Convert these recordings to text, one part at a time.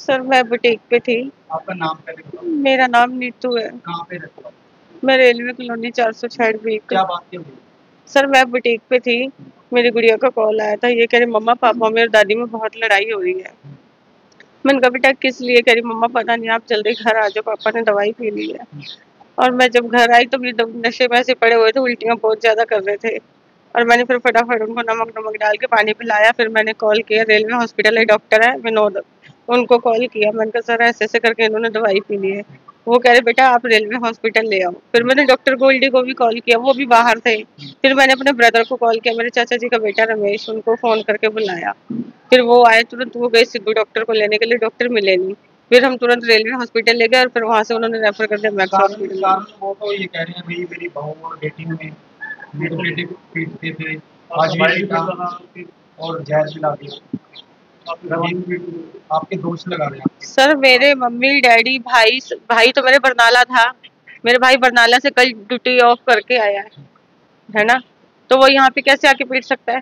Sir मैं boutique पे थी। आपका नाम पहले बताओ। मेरा नाम नीतू है। कहाँ पे रहते हो? मैं रेलवे कॉलोनी 406 बी। क्या बात क्यों हुई? सर मैं बुटीक पे थी। मेरी गुड़िया का कॉल आया था, ये कह रही मम्मा पापा में और दादी में बहुत लड़ाई हो रही है। मैंने कहा बेटा किस लिए? कह रही मम्मा पता नहीं, आप जल्दी घर आ जाओ, पापा ने दवाई पी ली है। और मैं जब घर आई तो ये नशे में ऐसे पड़े हुए थे, उल्टियाँ बहुत ज्यादा कर रहे थे। और मैंने फिर फटाफट उनको नमक नमक डाल के पानी पिलाया। फिर मैंने कॉल किया, रेलवे हॉस्पिटल है, डॉक्टर है विनोद, उनको कॉल किया। मैंने कहा सर ऐसे ऐसे करके इन्होंने दवाई पी ली है। वो कह रहे बेटा आप रेलवे हॉस्पिटल ले आओ। फिर मैंने डॉक्टर गोल्डी को भी कॉल किया, वो भी बाहर थे। फिर मैंने अपने ब्रदर को कॉल किया, मेरे चाचा जी का बेटा रमेश, उनको फोन करके बुलाया। फिर वो आए तुरंत, वो गए सिद्धू डॉक्टर को लेने के लिए, डॉक्टर मिले नहीं। फिर हम तुरंत रेलवे हॉस्पिटल ले गए और फिर वहां से उन्होंने रेफर कर दिया मैक्स हॉस्पिटल। वो तो ये कह रहे हैं भाई मेरी बहू और बेटी ने मेरे बेटे को पीटते थे, आज ये बेटा और जहर पिला दिया। आपके दोस्त लगा रहे हैं? सर मेरे मम्मी डैडी भाई, भाई तो मेरे बरनाला था। मेरे भाई बरनाला से कल ड्यूटी ऑफ करके आया है ना, तो वो यहाँ पे कैसे आके पीट सकता है?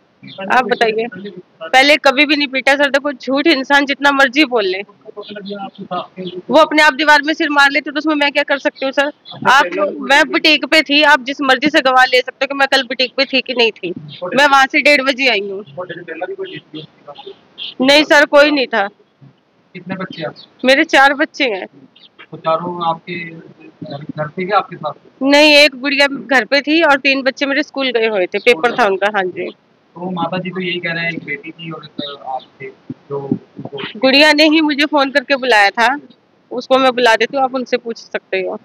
आप बताइए। पहले कभी भी नहीं पीटा सर। देखो झूठ इंसान जितना मर्जी बोल ले, वो अपने आप दीवार में सिर मार लेते तो उसमें मैं क्या कर सकती हूँ सर? आप, मैं बुटीक पे थी, आप जिस मर्जी से गवाह ले सकते हो कि मैं कल बुटीक पे थी कि नहीं थी। मैं वहां से 1:30 बजे आई हूँ। नहीं सर कोई नहीं था। कितने बच्चे आप? मेरे 4 बच्चे हैं। तो चारों आपके घर पे क्या आपके साथ? नहीं, एक गुड़िया घर पे थी और 3 बच्चे मेरे स्कूल गए हुए थे, पेपर था उनका। हाँ जी। तो माता जी तो यही कह रहे हैं एक बेटी थी और एक आप थे जो गुड़िया ने ही मुझे फोन करके बुलाया था, उसको मैं बुला देती हूँ, आप उनसे पूछ सकते हो।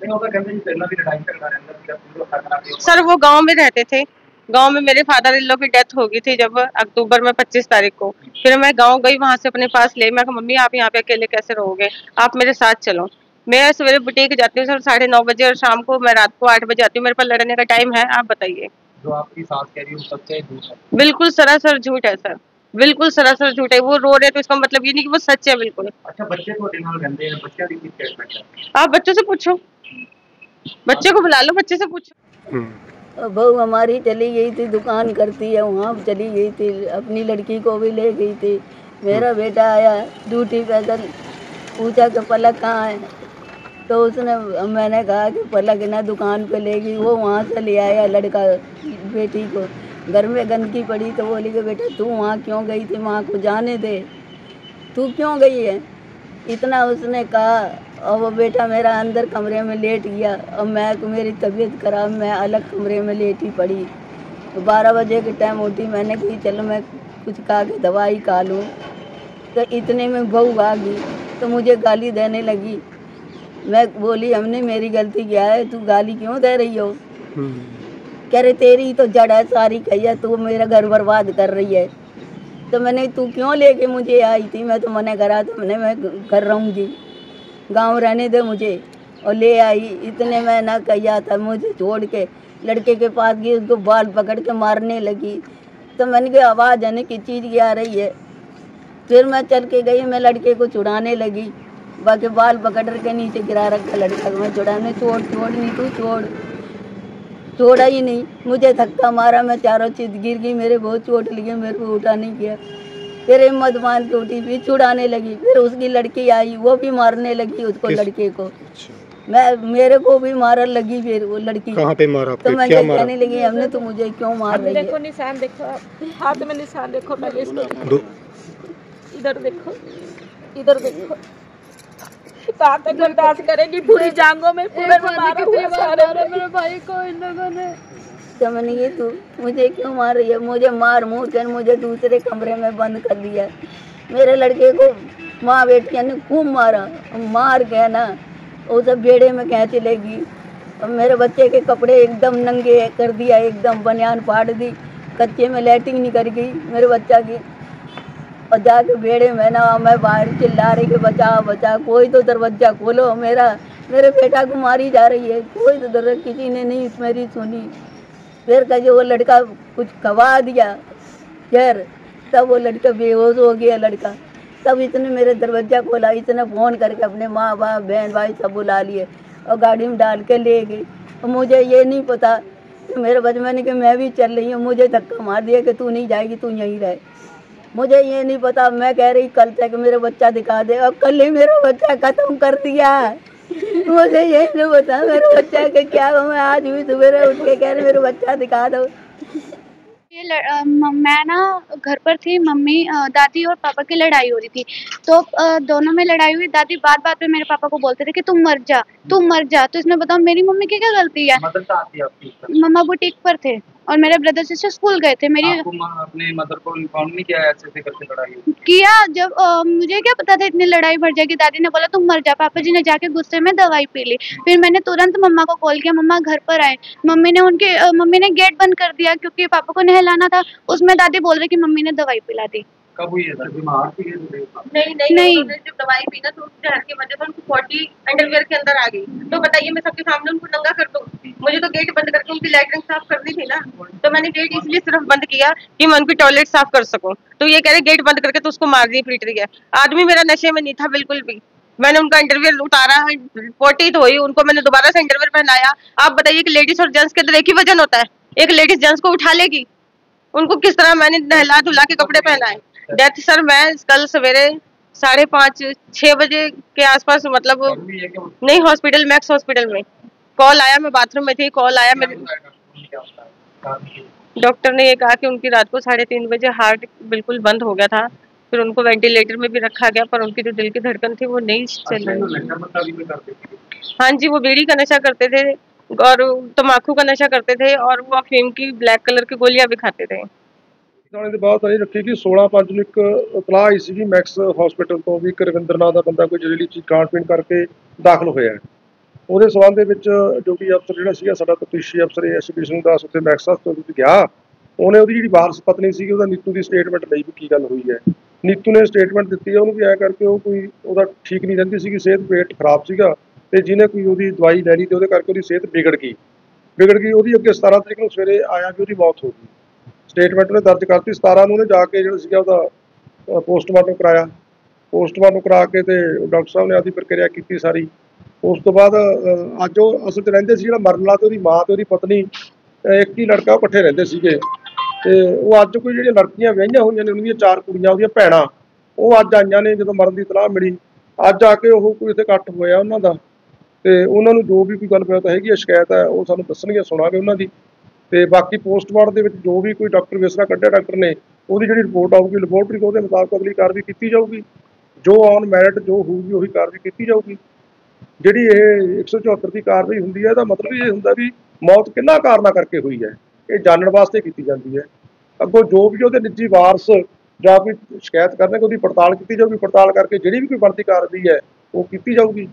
सर वो गांव में रहते थे। गांव में मेरे फादर इन लॉ की डेथ हो गई थी जब अक्टूबर में 25 तारीख को। फिर मैं गांव गई, वहां से अपने पास ले, मैं कहा मम्मी आप यहाँ पे अकेले कैसे रहोगे, आप मेरे साथ चलो। मैं सवेरे बुटीक जाती हूँ सर 9:30 बजे और शाम को मैं रात को 8 बजे आती हूँ। मेरे पास लड़ने का टाइम है? आप बताइए। जो आपकी सास कह रही है वो सच है झूठ है? बिल्कुल सरासर झूठ है सर, बिल्कुल सरासर झूठ है। वो रो रहे तो इसका मतलब ये नहीं कि वो सच है बिल्कुल। अच्छा बच्चे तो दिमाग गंदे हैं, बच्चा भी किस? आप बच्चों से पूछो, बच्चे को बुला लो, बच्चे से पूछो। बहू हमारी चली गई थी, दुकान करती है, वहाँ चली गई थी, अपनी लड़की को भी ले गई थी। मेरा बेटा आया ड्यूटी पैदल, पूछा कि पलक कहाँ है, तो उसने, मैंने कहा कि पलक ना दुकान पे ले गई। वो वहाँ से ले आया लड़का बेटी को, घर में गंदगी पड़ी तो बोली कि बेटा तू वहाँ क्यों गई थी, माँ को जाने दे, तू क्यों गई है, इतना उसने कहा। और वो बेटा मेरा अंदर कमरे में लेट गया और मेरी तबीयत खराब, मैं अलग कमरे में लेटी पड़ी। तो 12 बजे के टाइम उठी, मैंने कही चलो मैं कुछ खा के दवाई खा लूँ। तो इतने में बहू आ गई तो मुझे गाली देने लगी। मैं बोली हमने, मेरी गलती क्या है, तू गाली क्यों दे रही हो? कह रहे तेरी तो जड़ है सारी कही, तू मेरा घर बर्बाद कर रही है। तो मैंने, तू क्यों लेके मुझे आई थी? मैं तो मना करा था, मैं घर रहूँगी, गांव रहने दे मुझे। और ले आई, इतने में ना कहा था, मुझे छोड़ के लड़के के पास गई, उसको बाल पकड़ के मारने लगी। तो मैंने कहा आवाज़ आने की चीज़ की आ रही है। फिर मैं चल के गई, मैं लड़के को छुड़ाने लगी, बाकी बाल पकड़ के नीचे गिरा रखा लड़का को। मैं छुड़ाने, छोड़ नहीं तू छोड़, छोड़ा ही नहीं, मुझे धक्का मारा, मैं चारों चीज गिर गई, मेरे बहुत चोट लगी, मेरे को उठा नहीं किया। फिर हिम्मत मान के उठी, फिर छुड़ाने लगी। फिर उसकी लड़की आई, वो भी मारने लगी उसको, लड़के को। मेरे को भी मारने लगी। फिर वो लड़की कहाँ पे मारा? तो मैं कहने लगी हमने तो मुझे क्यों मार रही है? देखो निशान, देखो हाथ में निशान, देखो पहले इसको, इधर देखो, इधर देखो। कहाँ तक बर्दाश्त करेगी? पूरी जांघों में पूरे मारा मेरे भाई को इन लोगों ने। तो मैंने ये तू मुझे क्यों मार रही है? मुझे मार मुँह कर मुझे दूसरे कमरे में बंद कर दिया। मेरे लड़के को माँ बेटिया ने खूब मारा, मार के ना वो सब बेड़े में कह चलेगी। और मेरे बच्चे के कपड़े एकदम नंगे कर दिया, एकदम बनियान फाड़ दी, कच्चे में लैटिंग नहीं कर गई मेरे बच्चा की। और जाके बेड़े में ना मैं बाहर चिल्ला रही कि बचा बचा, कोई तो दरवाजा खोलो, मेरे बेटा को मारी जा रही है, कोई तो दरवाजा, किसी ने नहीं मेरी सुनी। फिर कहे वो लड़का कुछ खवा दिया फिर, तब वो लड़का बेहोश हो गया लड़का। तब इसने मेरे दरवाजा खोला, इसने फ़ोन करके अपने माँ बाप बहन भाई सब बुला लिए और गाड़ी में डाल के ले गई। और मुझे ये नहीं पता कि मेरे बचपन के मैं भी चल रही हूँ, मुझे धक्का मार दिया कि तू नहीं जाएगी, तू यहीं रहे। मुझे ये नहीं पता, मैं कह रही कल तक मेरा बच्चा दिखा दे, और कल ही मेरा बच्चा खत्म कर दिया। मुझे ये नहीं पता मेरे बच्चा के क्या, मैं आज भी सवेरे उठ के कह रही मेरा बच्चा दिखा दो। मैं ना घर पर थी, मम्मी दादी और पापा की लड़ाई हो रही थी, तो दोनों में लड़ाई हुई। दादी बात बात पे मेरे पापा को बोलते थे कि तुम मर जा, तुम मर जा। तो इसमें बताओ मेरी मम्मी की क्या गलती है? मम्मा बुटीक पर थे और मेरे ब्रदर सिस्टर स्कूल गए थे। मेरी अपने मदर को इन्फॉर्म नहीं किया ऐसे ऐसे करके लड़ाई किया, जब मुझे क्या पता था इतनी लड़ाई बढ़ जाएगी। दादी ने बोला तुम मर जा, पापा जी ने जाके गुस्से में दवाई पी ली। फिर मैंने तुरंत मम्मा को कॉल किया, मम्मा घर पर आए। मम्मी ने गेट बंद कर दिया क्योंकि पापा को नहलाना था। उसमें दादी बोल रही कि मम्मी ने दवाई पिला दी। कब हुई है? बीमार थी? नहीं, जब दवाई पी ना तो जहर की वजह से उनको 40 अंडरवेयर के अंदर आ गई। तो बताइए मैं सबके सामने उनको नंगा कर दूं? मुझे तो गेट बंद करके उनकी लैट्रिन साफ करनी थी ना, तो मैंने गेट इसलिए सिर्फ बंद किया कि मैं उनकी टॉयलेट साफ कर सकूं। तो ये कह रहे गेट बंद करके तो उसको मार रही पीट रही है। आदमी मेरा नशे में नहीं था बिल्कुल भी। मैंने उनका अंडरवेयर उतारा, पोटी धोई, उनको मैंने दोबारा से अंडरवेयर पहनाया। आप बताइए कि लेडीज और जेंट्स के अंदर एक ही वजन होता है? एक लेडीज जेंट्स को उठा लेगी? उनको किस तरह मैंने नहला धुला के कपड़े पहनाए। डेथ सर मैं कल सवेरे 5:30-6 बजे के आसपास, मतलब नहीं, हॉस्पिटल मैक्स हॉस्पिटल में कॉल आया। मैं बाथरूम में थी, कॉल आया मेरे। डॉक्टर ने ये कहा कि उनकी रात को 3:30 बजे हार्ट बिल्कुल बंद हो गया था। फिर उनको वेंटिलेटर में भी रखा गया, पर उनकी जो दिल की धड़कन थी वो नहीं चल रही। हाँ जी, वो बीड़ी का नशा करते थे और तम्बाकू का नशा करते थे, और वो अफीम की ब्लैक कलर की गोलियां भी खाते थे। ਥਾਣੇ ਦੇ ਬਾਅਦ ਇਹ ਰੱਖੀ ਕਿ 16/5 ਨੂੰ ਇੱਕ ਇਤਲਾਹ ਆਈ ਸੀ ਮੈਕਸ ਹਸਪੀਟਲ ਤੋਂ ਵੀ ਇੱਕ ਰਵਿੰਦਰ ਨਾਂ ਦਾ ਬੰਦਾ ਕੋਈ ਜ਼ਹਿਰੀਲੀ ਚੀਜ਼ ਖਾਣ ਪੀਣ ਕਰਕੇ ਦਾਖਲ ਹੋਇਆ। ਉਹਦੇ ਸਬੰਧ ਦੇ ਵਿੱਚ ਜੋ ਕਿ ਅਫਸਰ ਜਿਹੜਾ ਸੀਗਾ ਸਾਡਾ ਤਫਤੀਸ਼ੀ ਅਫਸਰ ASP ਸਿੰਘ ਦਾਸ ਉੱਥੇ ਮੈਕਸ ਹਸਪਤਾਲ ਵਿੱਚ ਗਿਆ। ਉਹਨੇ ਉਹਦੀ ਜਿਹੜੀ ਵਾਰਸ ਪਤਨੀ ਸੀਗੀ ਉਹਦਾ ਨੀਤੂ ਦੀ ਸਟੇਟਮੈਂਟ ਲਈ ਵੀ ਕੀ ਗੱਲ ਹੋਈ ਹੈ। ਨੀਤੂ ਨੇ ਸਟੇਟਮੈਂਟ ਦਿੱਤੀ ਹੈ ਉਹਨੂੰ ਵੀ ਐਂ ਕਰਕੇ ਉਹ ਕੋਈ ਉਹਦਾ ਠੀਕ ਨਹੀਂ ਰਹਿੰਦੀ ਸੀਗੀ, ਸਿਹਤ ਪੇਟ ਖਰਾਬ ਸੀਗਾ, ਤੇ ਜਿਹਨੇ ਕੋਈ ਉਹਦੀ ਦਵਾਈ ਲੈ ਲਈ ਤੇ ਉਹਦੇ ਕਰਕੇ ਉਹਦੀ ਸਿਹਤ ਵਿਗੜ ਗਈ। ਉਹਦੀ ਅੱਗੇ 17 ਤਰੀਕ ਨੂੰ ਸਵੇਰੇ ਆਇਆ ਵੀ ਉਹਦੀ ਮੌਤ ਹੋ ਗਈ। ਸਟੇਟਮੈਂਟ ਉਹਨੇ ਦਰਜ ਕਰਤੀ। 17 ਨੂੰ ਉਹਨੇ ਜਾ ਕੇ ਜਿਹੜਾ ਸੀਗਾ ਉਹਦਾ ਪੋਸਟਮਾਰਟਮ ਕਰਾਇਆ। ਪੋਸਟਮਾਰਟਮ ਕਰਾ ਕੇ ਤੇ ਡਾਕਟਰ ਸਾਹਿਬ ਨੇ ਆਪਦੀ ਪ੍ਰਕਿਰਿਆ ਕੀਤੀ ਸਾਰੀ। ਉਸ ਤੋਂ ਬਾਅਦ ਅੱਜ ਉਹ ਅਸਲ 'ਚ ਰਹਿੰਦੇ ਸੀ ਜਿਹੜਾ ਮਰਨ ਵਾਲਾ ਤੇ ਉਹਦੀ ਮਾਂ ਤੇ ਉਹਦੀ ਪਤਨੀ, ਇੱਕ ਹੀ ਲੜਕਾ, ਉਹ ਇਕੱਠੇ ਰਹਿੰਦੇ ਸੀਗੇ। ਤੇ ਉਹ ਅੱਜ ਕੋਈ ਜਿਹੜੀਆਂ ਲੜਕੀਆਂ ਵਿਆਹੀਆਂ ਹੋਈਆਂ ਨੇ ਉਹਨਾਂ ਦੀਆਂ 4 ਕੁੜੀਆਂ ਉਹਦੀਆਂ ਭੈਣਾਂ, ਉਹ ਅੱਜ ਆਈਆਂ ਨੇ ਜਦੋਂ ਮਰਨ ਦੀ ਇਤਲਾਹ ਮਿਲੀ। ਅੱਜ ਆ ਕੇ ਉਹ ਕੋਈ ਇੱਥੇ ਇਕੱਠ ਹੋਇਆ ਉਹਨਾਂ ਦਾ, ਤੇ ਉਹਨਾਂ ਨੂੰ ਜੋ ਵੀ ਕੋਈ ਗੱਲਬਾਤ ਹੈਗੀ ਹੈ, ਸ਼ਿਕਾਇਤ ਹੈ, ਉਹ ਸਾਨੂੰ ਦੱਸਣਗੇ, ਸੁਣਾਂਗੇ ਉਹਨਾਂ ਦੀ। ਤੇ ਬਾਕੀ ਪੋਸਟਮਾਰਟਮ ਦੇ ਵਿੱਚ ਜੋ ਵੀ ਕੋਈ ਡਾਕਟਰ ਵਿਸਰਾ ਕੱਢਿਆ ਡਾਕਟਰ ਨੇ, ਉਹਦੀ ਜਿਹੜੀ ਰਿਪੋਰਟ ਆਊਗੀ ਲੈਬੋਰਟਰੀ, ਉਹਦੇ ਮੁਤਾਬਕ ਅਗਲੀ ਕਾਰਵਾਈ ਕੀਤੀ ਜਾਊਗੀ। ਜੋ ਔਨ ਮੈਰਿਟ ਜੋ ਹੋਊਗੀ ਉਹੀ ਕਾਰਵਾਈ ਕੀਤੀ ਜਾਊਗੀ। ਜਿਹੜੀ ਇਹ 174 ਦੀ ਕਾਰਵਾਈ ਹੁੰਦੀ ਹੈ, ਇਹਦਾ ਮਤਲਬ ਇਹ ਹੁੰਦਾ ਵੀ ਮੌਤ ਕਿੰਨਾ ਕਾਰਨਾਂ ਕਰਕੇ ਹੋਈ ਹੈ, ਇਹ ਜਾਣਨ ਵਾਸਤੇ ਕੀਤੀ ਜਾਂਦੀ ਹੈ। ਅੱਗੋਂ ਜੋ ਵੀ ਉਹਦੇ ਨਿੱਜੀ ਵਾਰਸ ਜਾਂ ਕੋਈ ਸ਼ਿਕਾਇਤ ਕਰਨਗੇ ਉਹਦੀ ਪੜਤਾਲ ਕੀਤੀ ਜਾਊਗੀ। ਪੜਤਾਲ ਕਰਕੇ ਜਿਹੜੀ ਵੀ ਕੋਈ ਬਣਦੀ ਕਾਰਵਾਈ ਹੈ ਉਹ ਕੀਤੀ ਜਾਊਗੀ।